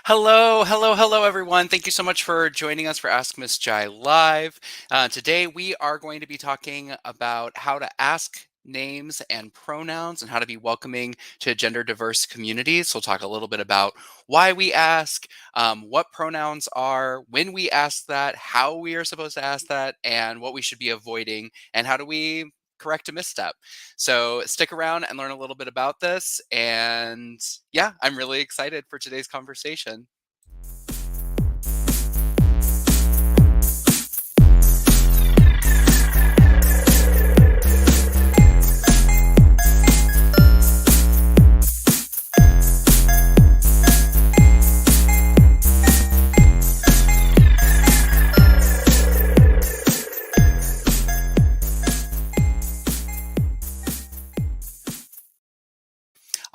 Hello, hello, hello, everyone. Thank you so much for joining us for Ask Miss Jai Live. Today, we are going to be talking about how to ask names and pronouns and how to be welcoming to gender diverse communities. So, we'll talk a little bit about why we ask, what pronouns are, when we ask that, how we are supposed to ask that, and what we should be avoiding, and how do we correct a misstep. So stick around and learn a little bit about this. And yeah, I'm really excited for today's conversation.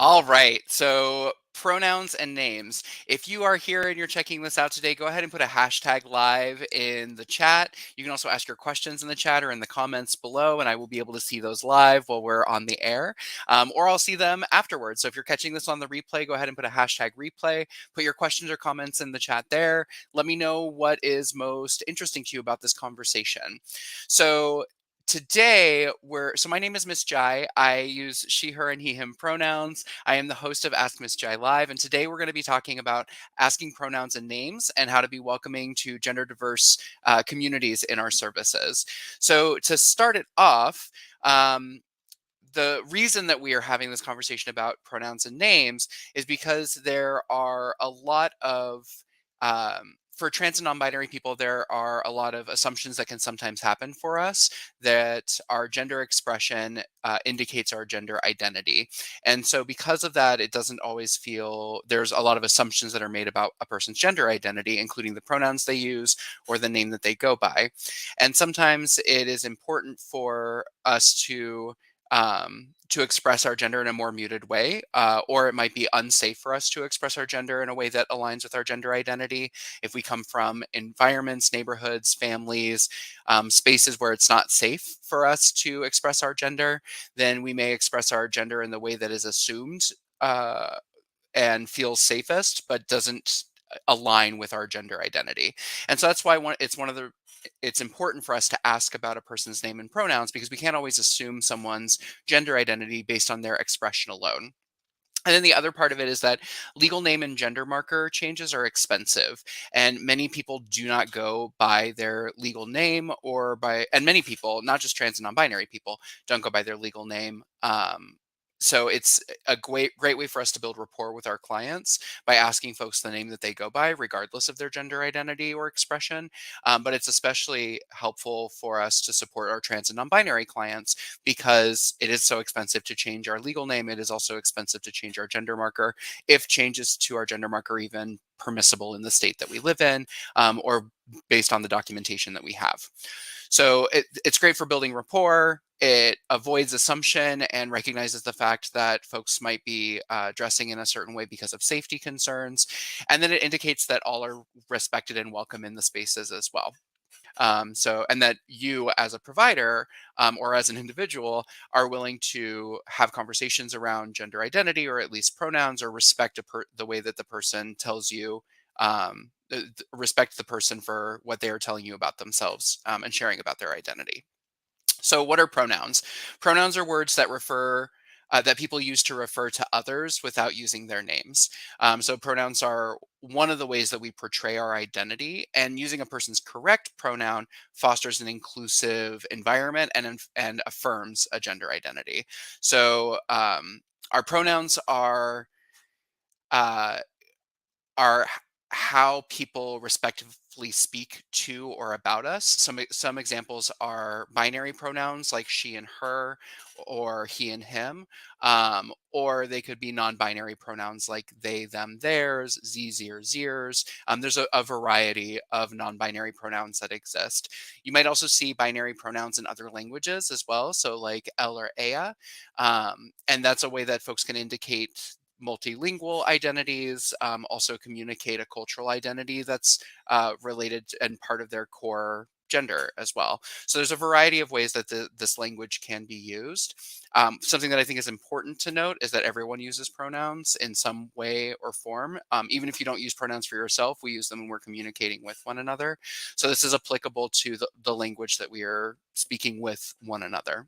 All right. So pronouns and names. If you are here and you're checking this out today, go ahead and put a hashtag live in the chat. You can also ask your questions in the chat or in the comments below, and I will be able to see those live while we're on the air, or I'll see them afterwards. So if you're catching this on the replay, go ahead and put a hashtag replay. Put your questions or comments in the chat there. Let me know what is most interesting to you about this conversation. So today my name is Miss Jai. I use she, her, and he, him pronouns. I am the host of Ask Miss Jai Live, and today we're going to be talking about asking pronouns and names and how to be welcoming to gender diverse communities in our services. So to start it off, the reason that we are having this conversation about pronouns and names is because there are a lot of for trans and non-binary people, there are a lot of assumptions that can sometimes happen for us that our gender expression indicates our gender identity. And so because of that, it doesn't always feel there's a lot of assumptions that are made about a person's gender identity, including the pronouns they use or the name that they go by. And sometimes it is important for us to express our gender in a more muted way, or it might be unsafe for us to express our gender in a way that aligns with our gender identity. If we come from environments, neighborhoods, families, spaces where it's not safe for us to express our gender, then we may express our gender in the way that is assumed uh, and feels safest, but doesn't align with our gender identity. And so that's why it's important for us to ask about a person's name and pronouns because we can't always assume someone's gender identity based on their expression alone. And then the other part of it is that legal name and gender marker changes are expensive. And many people do not go by their legal name and many people, not just trans and non binary people, don't go by their legal name. So it's a great way for us to build rapport with our clients by asking folks the name that they go by, regardless of their gender identity or expression. But it's especially helpful for us to support our trans and non-binary clients because it is so expensive to change our legal name. It is also expensive to change our gender marker. If changes to our gender marker even permissible in the state that we live in, or based on the documentation that we have. So it's great for building rapport. It avoids assumption and recognizes the fact that folks might be dressing in a certain way because of safety concerns. And then it indicates that all are respected and welcome in the spaces as well. And that you as a provider or as an individual are willing to have conversations around gender identity or at least pronouns or respect the way that the person tells you, respect the person for what they are telling you about themselves and sharing about their identity. So, what are pronouns? Pronouns are words that people use to refer to others without using their names. So, pronouns are one of the ways that we portray our identity, and using a person's correct pronoun fosters an inclusive environment and affirms a gender identity. So, our pronouns uh, are how people respectively speak to or about us. Some examples are binary pronouns like she and her, or he and him, or they could be non-binary pronouns like they, them, theirs, z, zers. There's a variety of non-binary pronouns that exist. You might also see binary pronouns in other languages as well, so like el or ea, and that's a way that folks can indicate multilingual identities, also communicate a cultural identity that's related and part of their core gender as well. So there's a variety of ways that this language can be used. Something that I think is important to note is that everyone uses pronouns in some way or form. Even if you don't use pronouns for yourself, we use them when we're communicating with one another. So this is applicable to the language that we are speaking with one another.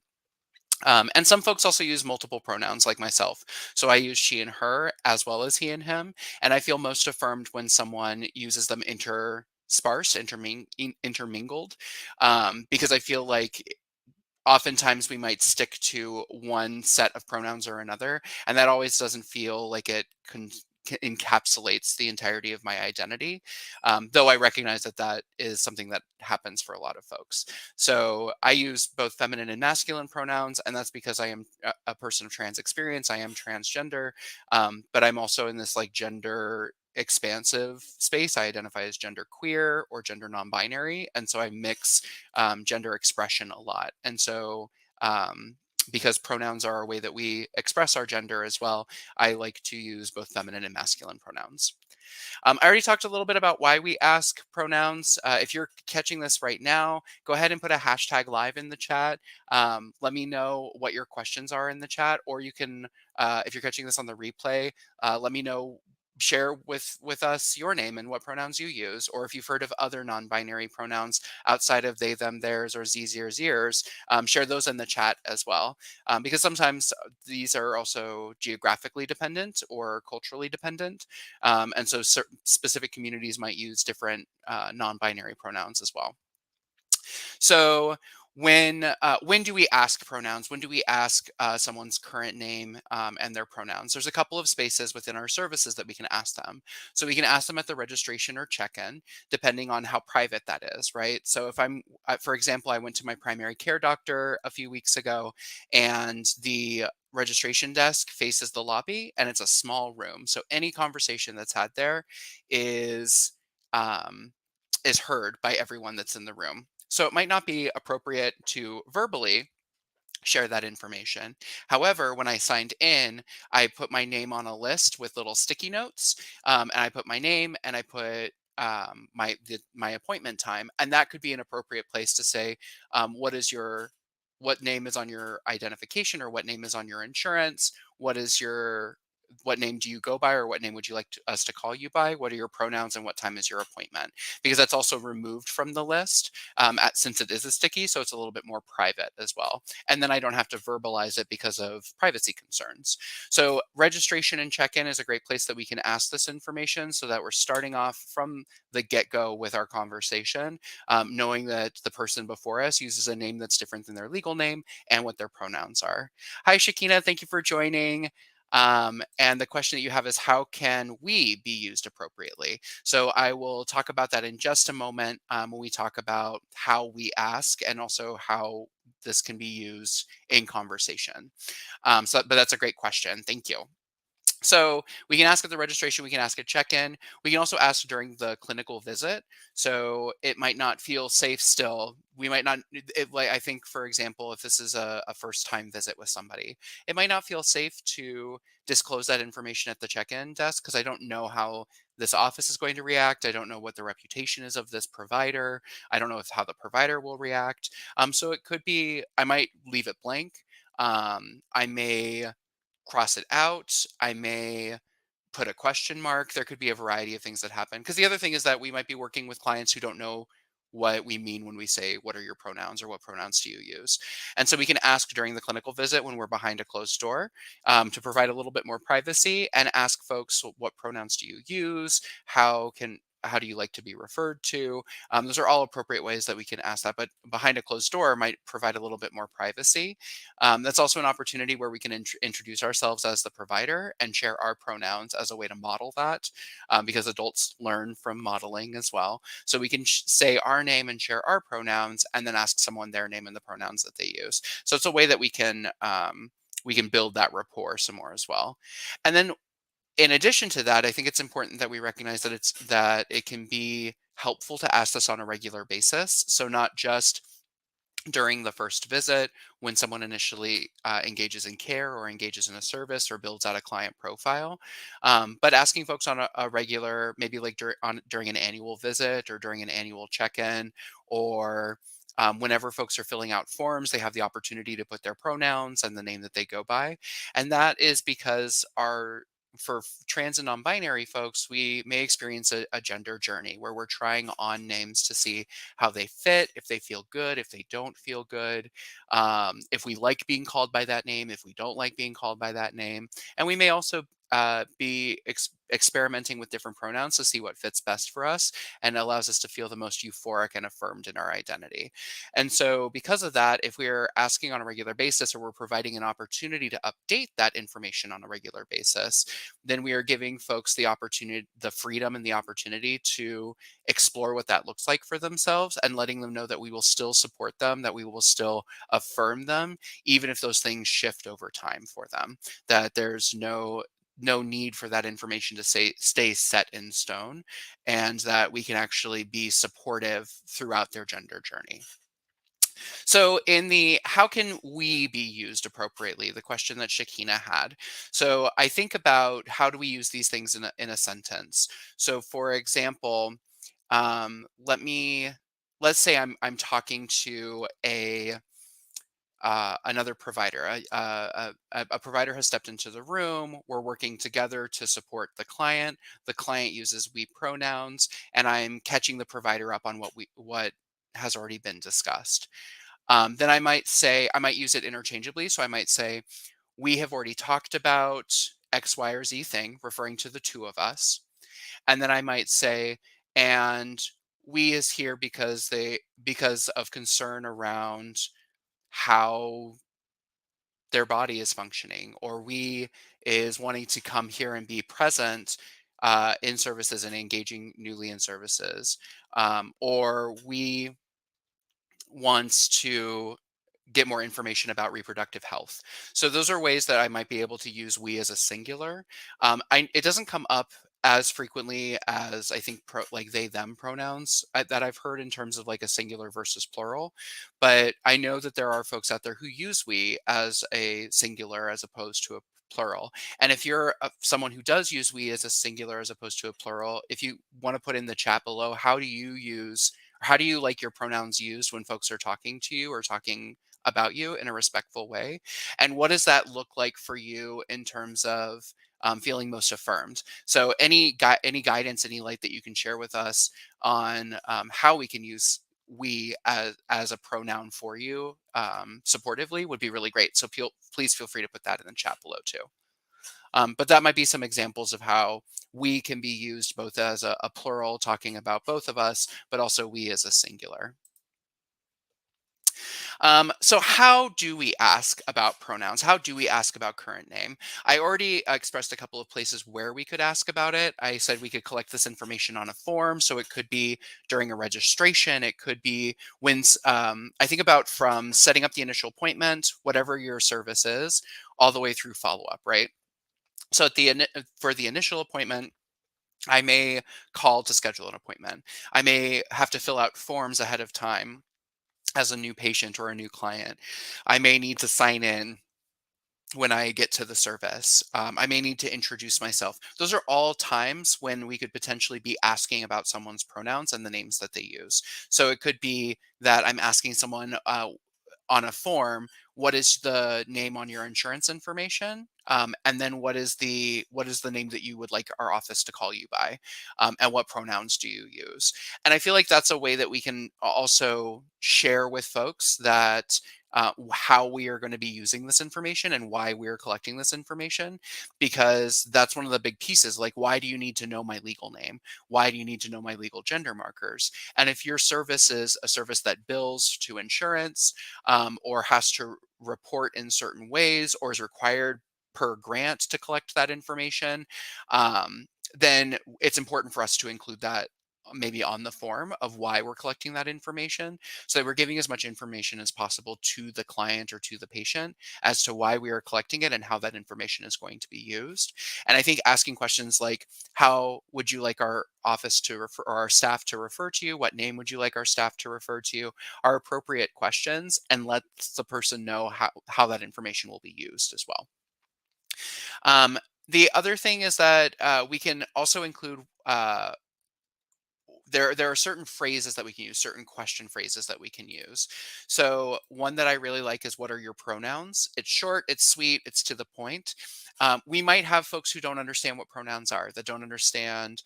And some folks also use multiple pronouns, like myself. So I use she and her as well as he and him. And I feel most affirmed when someone uses them intermingled, because I feel like oftentimes we might stick to one set of pronouns or another, and that always doesn't feel like it encapsulates the entirety of my identity. Though I recognize that that is something that happens for a lot of folks. So I use both feminine and masculine pronouns, and that's because I am a person of trans experience. I am transgender, but I'm also in this like gender expansive space. I identify as gender queer or gender non-binary, and so I mix gender expression a lot. And so because pronouns are a way that we express our gender as well, I like to use both feminine and masculine pronouns. I already talked a little bit about why we ask pronouns. If you're catching this right now, go ahead and put a hashtag live in the chat. Let me know what your questions are in the chat, or you can, if you're catching this on the replay, let me know. Share with us your name and what pronouns you use, or if you've heard of other non-binary pronouns outside of they, them, theirs, or z's, yours, share those in the chat as well, because sometimes these are also geographically dependent or culturally dependent. And so certain specific communities might use different non-binary pronouns as well. So when do we ask pronouns? When do we ask someone's current name and their pronouns? There's a couple of spaces within our services that we can ask them. So we can ask them at the registration or check-in, depending on how private that is, right? So if for example, I went to my primary care doctor a few weeks ago, and the registration desk faces the lobby, and it's a small room. So any conversation that's had there is um, is heard by everyone that's in the room. So it might not be appropriate to verbally share that information. However, when I signed in, I put my name on a list with little sticky notes, and I put my name and I put my appointment time, and that could be an appropriate place to say, what name is on your identification, or what name is on your insurance, what name do you go by, or what name would you like us to call you by? What are your pronouns, and what time is your appointment? Because that's also removed from the list, since it is a sticky, so it's a little bit more private as well. And then I don't have to verbalize it because of privacy concerns. So registration and check-in is a great place that we can ask this information, so that we're starting off from the get-go with our conversation, knowing that the person before us uses a name that's different than their legal name and what their pronouns are. Hi, Shakina. Thank you for joining. And the question that you have is, how can we be used appropriately? So I will talk about that in just a moment, when we talk about how we ask, and also how this can be used in conversation. But that's a great question. Thank you. So we can ask at the registration, we can ask at check-in. We can also ask during the clinical visit. So it might not feel safe still. We might not, like, I think, for example, if this is a first time visit with somebody, it might not feel safe to disclose that information at the check-in desk, because I don't know how this office is going to react. I don't know what the reputation is of this provider. I don't know how the provider will react. So it could be, I might leave it blank. I may cross it out. I may put a question mark. There could be a variety of things that happen. Because the other thing is that we might be working with clients who don't know what we mean when we say, what are your pronouns, or what pronouns do you use? And so we can ask during the clinical visit when we're behind a closed door, to provide a little bit more privacy, and ask folks, what pronouns do you use? How do you like to be referred to? Those are all appropriate ways that we can ask that, but behind a closed door might provide a little bit more privacy. That's also an opportunity where we can introduce ourselves as the provider and share our pronouns as a way to model that, because adults learn from modeling as well. So we can say our name and share our pronouns, and then ask someone their name and the pronouns that they use. So it's a way that we can build that rapport some more as well. And then in addition to that, I think it's important that we recognize that it can be helpful to ask this on a regular basis. So not just during the first visit, when someone initially engages in care or engages in a service or builds out a client profile. But asking folks on a regular, maybe like during an annual visit or during an annual check-in, or whenever folks are filling out forms, they have the opportunity to put their pronouns and the name that they go by. And that is because for trans and non-binary folks, we may experience a gender journey where we're trying on names to see how they fit, if they feel good, if they don't feel good, if we like being called by that name, if we don't like being called by that name. And we may also be experimenting with different pronouns to see what fits best for us and allows us to feel the most euphoric and affirmed in our identity. And so, because of that, if we're asking on a regular basis or we're providing an opportunity to update that information on a regular basis, then we are giving folks the opportunity, the freedom, and the opportunity to explore what that looks like for themselves, and letting them know that we will still support them, that we will still affirm them, even if those things shift over time for them, that there's no need for that information to stay set in stone, and that we can actually be supportive throughout their gender journey. So, in the how can we be used appropriately, the question that Shakina had. So, I think about how do we use these things in a sentence. So, for example, let me let's say I'm talking to a another provider. A provider has stepped into the room. We're working together to support the client. The client uses we pronouns, and I'm catching the provider up on what has already been discussed. Then I might use it interchangeably. So I might say, we have already talked about X, Y, or Z thing, referring to the two of us. And then I might say, and we is here because of concern around how their body is functioning, or we is wanting to come here and be present in services and engaging newly in services, or we wants to get more information about reproductive health. So those are ways that I might be able to use we as a singular. It doesn't come up as frequently as I think like they them pronouns that I've heard in terms of like a singular versus plural, but I know that there are folks out there who use we as a singular as opposed to a plural. And if you're someone who does use we as a singular as opposed to a plural, if you want to put in the chat below, how do you like your pronouns used when folks are talking to you or talking about you in a respectful way? And what does that look like for you in terms of feeling most affirmed? So, any guidance, any light that you can share with us on how we can use we as a pronoun for you supportively would be really great. So, please feel free to put that in the chat below too. But that might be some examples of how we can be used both as a plural, talking about both of us, but also we as a singular. So, how do we ask about pronouns? How do we ask about current name? I already expressed a couple of places where we could ask about it. I said we could collect this information on a form. So, it could be during a registration. It could be I think about from setting up the initial appointment, whatever your service is, all the way through follow up, right? So for the initial appointment, I may call to schedule an appointment. I may have to fill out forms ahead of time as a new patient or a new client. I may need to sign in when I get to the service. I may need to introduce myself. Those are all times when we could potentially be asking about someone's pronouns and the names that they use. So it could be that I'm asking someone on a form, what is the name on your insurance information, and then what is the name that you would like our office to call you by, and what pronouns do you use? And I feel like that's a way that we can also share with folks that how we are going to be using this information and why we're collecting this information, because that's one of the big pieces. Like, why do you need to know my legal name? Why do you need to know my legal gender markers? And if your service is a service that bills to insurance, or has to report in certain ways, or is required per grant to collect that information, then it's important for us to include that maybe on the form of why we're collecting that information, so that we're giving as much information as possible to the client or to the patient as to why we are collecting it and how that information is going to be used. And I think asking questions like, how would you like our office to refer, or our staff to refer to you? What name would you like our staff to refer to you? Are appropriate questions, and lets the person know how that information will be used as well. Um, the other thing is that we can also include there are certain phrases that we can use, certain question phrases that we can use. So one that I really like is, what are your pronouns? It's short, it's sweet, it's to the point. We might have folks who don't understand what pronouns are, that don't understand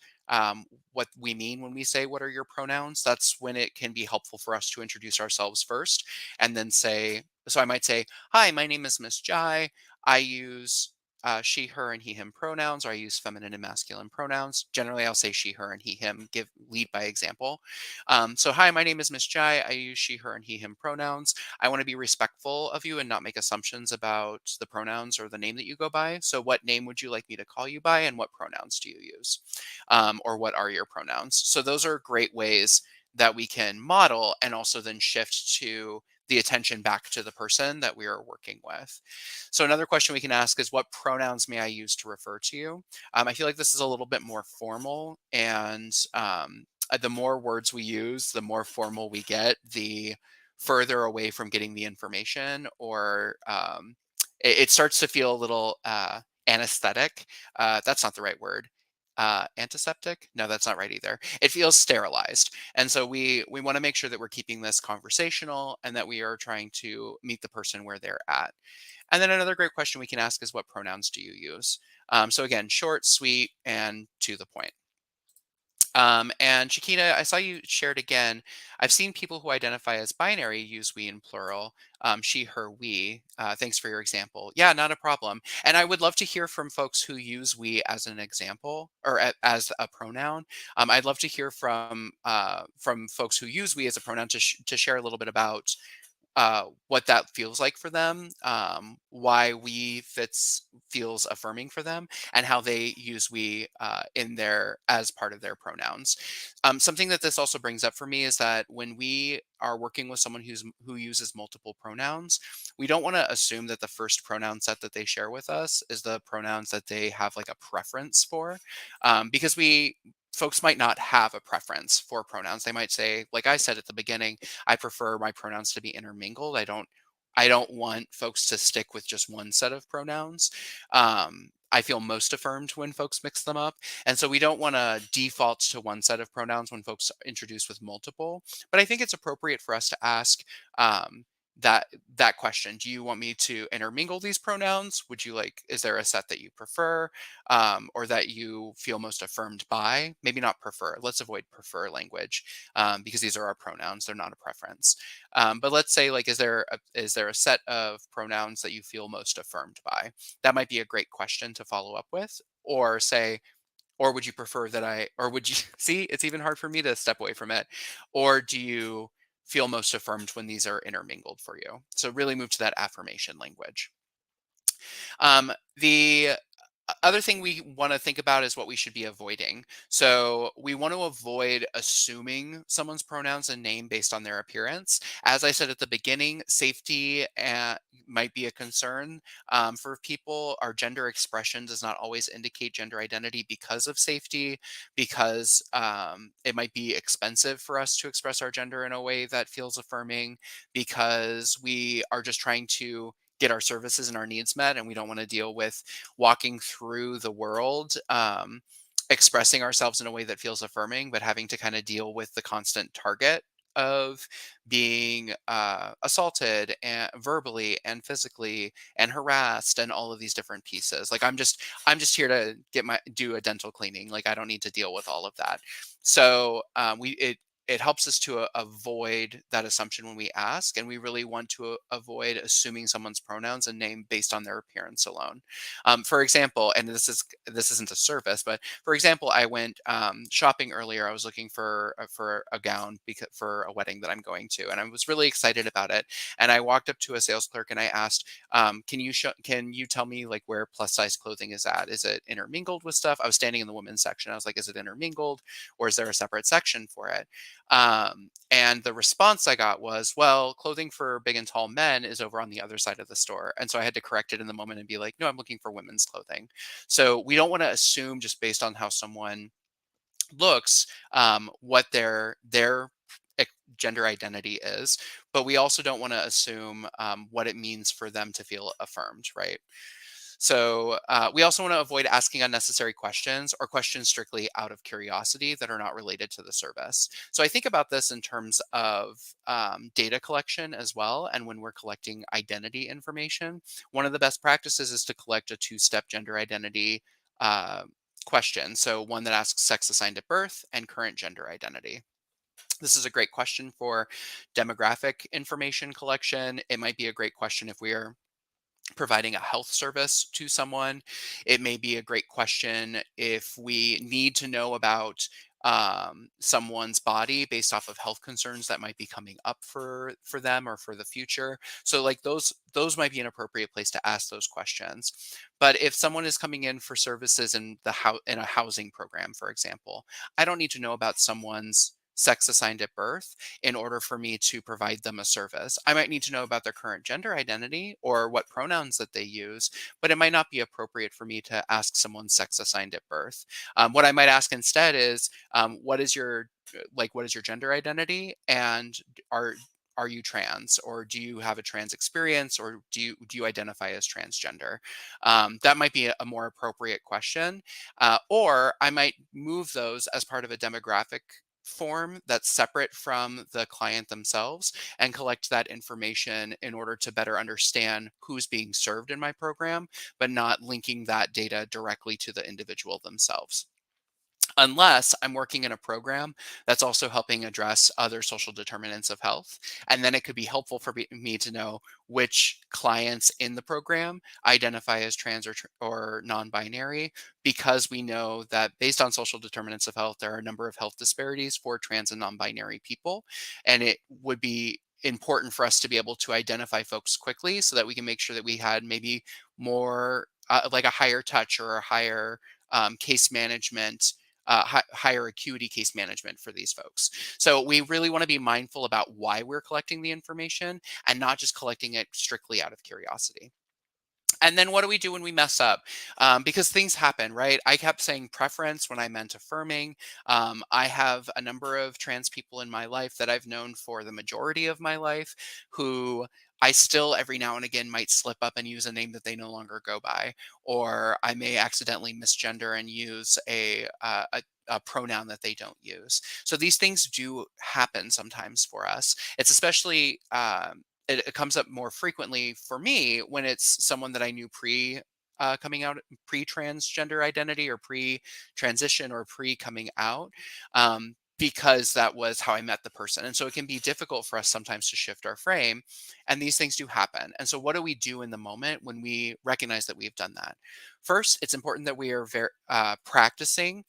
what we mean when we say, what are your pronouns? That's when it can be helpful for us to introduce ourselves first and then say, so I might say, hi, my name is Miss Jai. I use she, her, and he, him pronouns, or I use feminine and masculine pronouns. Generally, I'll say she, her, and he, him, lead by example. So, hi, my name is Miss Jai. I use she, her, and he, him pronouns. I want to be respectful of you and not make assumptions about the pronouns or the name that you go by. So, what name would you like me to call you by, and what pronouns do you use? Or what are your pronouns? So, those are great ways that we can model and also then shift to the attention back to the person that we are working with. So another question we can ask is, what pronouns may I use to refer to you? I feel like this is a little bit more formal, and the more words we use, the more formal we get, the further away from getting the information, or it starts to feel a little anesthetic. That's not the right word. Antiseptic? No, that's not right either. It feels sterilized. And so we want to make sure that we're keeping this conversational and that we are trying to meet the person where they're at. And then another great question we can ask is, what pronouns do you use? So again, short, sweet, and to the point. And Shakina, I saw you shared again. I've seen people who identify as binary use we in plural, she, her, we. Thanks for your example. Yeah, not a problem. And I would love to hear from folks who use we as an example, or as a pronoun. I'd love to hear from folks who use we as a pronoun to share a little bit about what that feels like for them, why we feels affirming for them, and how they use we in their as part of their pronouns. Something that this also brings up for me is that when we are working with someone who uses multiple pronouns, we don't want to assume that the first pronoun set that they share with us is the pronouns that they have like a preference for, because we folks might not have a preference for pronouns. They might say, like I said at the beginning, I prefer my pronouns to be intermingled. I don't want folks to stick with just one set of pronouns. I feel most affirmed when folks mix them up. And so we don't want to default to one set of pronouns when folks are introduced with multiple. But I think it's appropriate for us to ask um, that that question. Do you want me to intermingle these pronouns? Is there a set that you prefer, or that you feel most affirmed by? Maybe not prefer. Let's avoid prefer language, because these are our pronouns. They're not a preference. But let's say, like, is there a set of pronouns that you feel most affirmed by? That might be a great question to follow up with, or say, or would you prefer that or would you see? It's even hard for me to step away from it. Or do you feel most affirmed when these are intermingled for you? So really move to that affirmation language. The other thing we want to think about is what we should be avoiding. So we want to avoid assuming someone's pronouns and name based on their appearance. As I said at the beginning, safety might be a concern for people. Our gender expression does not always indicate gender identity because of safety, because it might be expensive for us to express our gender in a way that feels affirming, because we are just trying to get our services and our needs met, and we don't want to deal with walking through the world, expressing ourselves in a way that feels affirming, but having to kind of deal with the constant target of being assaulted and verbally and physically and harassed and all of these different pieces. Like, I'm just here to do a dental cleaning. Like, I don't need to deal with all of that. So it helps us to avoid that assumption when we ask, and we really want to avoid assuming someone's pronouns and name based on their appearance alone. For example, and this isn't a service, but for example, I went shopping earlier. I was looking for a gown because for a wedding that I'm going to, and I was really excited about it. And I walked up to a sales clerk and I asked, can you tell me like where plus size clothing is at? Is it intermingled with stuff? I was standing in the women's section. I was like, is it intermingled, or is there a separate section for it? And the response I got was, well, clothing for big and tall men is over on the other side of the store. And so I had to correct it in the moment and be like, no, I'm looking for women's clothing. So we don't want to assume just based on how someone looks, what their gender identity is, but we also don't want to assume what it means for them to feel affirmed, right? So we also want to avoid asking unnecessary questions or questions strictly out of curiosity that are not related to the service. So I think about this in terms of data collection as well. And when we're collecting identity information, one of the best practices is to collect a two-step gender identity uh, question. So one that asks sex assigned at birth and current gender identity. This is a great question for demographic information collection. It might be a great question if we are providing a health service to someone. It may be a great question if we need to know about someone's body based off of health concerns that might be coming up for them or for the future. So like those might be an appropriate place to ask those questions. But if someone is coming in for services in in a housing program, for example, I don't need to know about someone's sex assigned at birth in order for me to provide them a service. I might need to know about their current gender identity or what pronouns that they use, but it might not be appropriate for me to ask someone's sex assigned at birth. What I might ask instead is, what is your gender identity, and are are you trans, or do you have a trans experience, or do you identify as transgender? That might be a more appropriate question, or I might move those as part of a demographic form that's separate from the client themselves and collect that information in order to better understand who's being served in my program, but not linking that data directly to the individual themselves. Unless I'm working in a program that's also helping address other social determinants of health. And then it could be helpful for me to know which clients in the program identify as trans or non binary, because we know that based on social determinants of health, there are a number of health disparities for trans and non binary people. And it would be important for us to be able to identify folks quickly so that we can make sure that we had maybe more like a higher touch or a higher case management, higher acuity case management for these folks. So we really want to be mindful about why we're collecting the information and not just collecting it strictly out of curiosity. And then what do we do when we mess up? Because things happen, right? I kept saying preference when I meant affirming. I have a number of trans people in my life that I've known for the majority of my life who I still every now and again might slip up and use a name that they no longer go by, or I may accidentally misgender and use a pronoun that they don't use. So these things do happen sometimes for us. It's especially it comes up more frequently for me when it's someone that I knew coming out, pre transgender identity or pre transition or pre coming out. Because that was how I met the person. And so it can be difficult for us sometimes to shift our frame. And these things do happen. And so, what do we do in the moment when we recognize that we've done that? First, it's important that we are practicing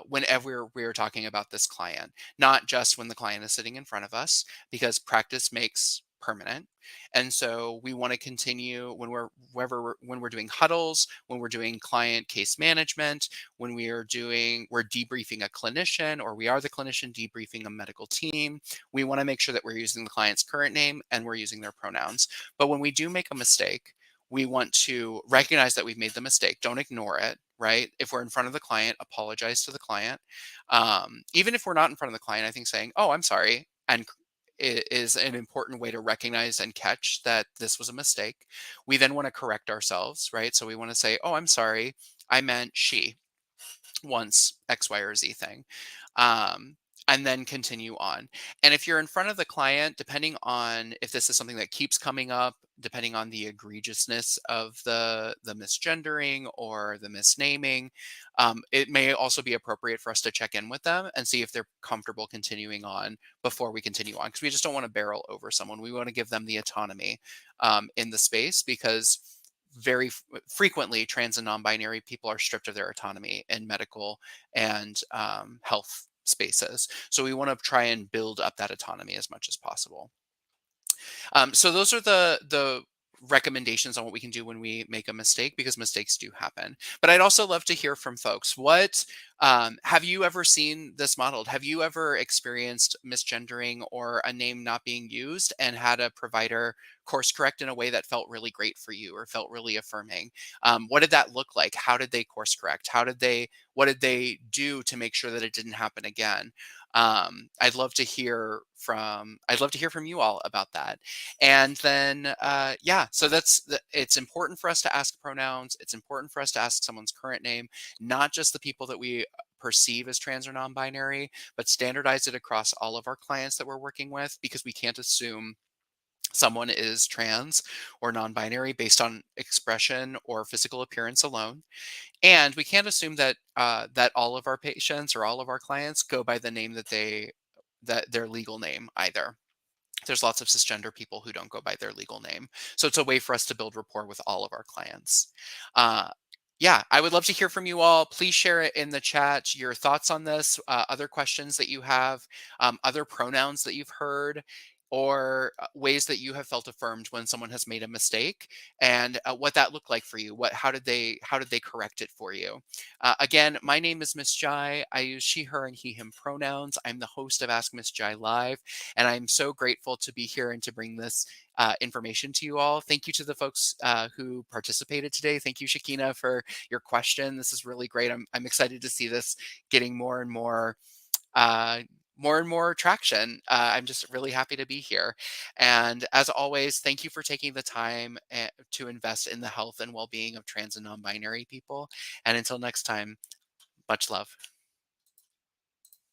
whenever we're talking about this client, not just when the client is sitting in front of us, because practice makes permanent. And so we want to continue when we're doing huddles, when we're doing client case management, when we're debriefing a clinician, or we are the clinician debriefing a medical team. We want to make sure that we're using the client's current name and we're using their pronouns. But when we do make a mistake, we want to recognize that we've made the mistake. Don't ignore it, right? If we're in front of the client, apologize to the client. Even if we're not in front of the client, I think saying, "Oh, I'm sorry," and is an important way to recognize and catch that this was a mistake. We then want to correct ourselves, right? So we want to say, "Oh, I'm sorry. I meant she once X, Y, or Z thing." Um, and then continue on. And if you're in front of the client, depending on if this is something that keeps coming up, depending on the egregiousness of the misgendering or the misnaming, it may also be appropriate for us to check in with them and see if they're comfortable continuing on before we continue on, because we just don't want to barrel over someone. We want to give them the autonomy in the space, because frequently trans and non-binary people are stripped of their autonomy in medical and health spaces. So we want to try and build up that autonomy as much as possible. So those are the recommendations on what we can do when we make a mistake, because mistakes do happen. But I'd also love to hear from folks. What have you ever seen this modeled? Have you ever experienced misgendering or a name not being used and had a provider course correct in a way that felt really great for you or felt really affirming? What did that look like? How did they course correct? What did they do to make sure that it didn't happen again? I'd love to hear from you all about that. And then, yeah, so it's important for us to ask pronouns. It's important for us to ask someone's current name, not just the people that we perceive as trans or non-binary, but standardize it across all of our clients that we're working with, because we can't assume someone is trans or non-binary based on expression or physical appearance alone. And we can't assume that that all of our patients or all of our clients go by the name that their legal name either. There's lots of cisgender people who don't go by their legal name. So it's a way for us to build rapport with all of our clients. Uh, yeah, I would love to hear from you all. Please share it in the chat, your thoughts on this, other questions that you have, other pronouns that you've heard, or ways that you have felt affirmed when someone has made a mistake, and what that looked like for you. How did they correct it for you? Again, my name is Miss Jai. I use she, her, and he, him pronouns. I'm the host of Ask Miss Jai Live, and I'm so grateful to be here and to bring this information to you all. Thank you to the folks who participated today. Thank you, Shakina, for your question. This is really great. I'm excited to see this getting uh, more and more traction. I'm just really happy to be here. And as always, thank you for taking the time to invest in the health and well-being of trans and non-binary people. And until next time, much love.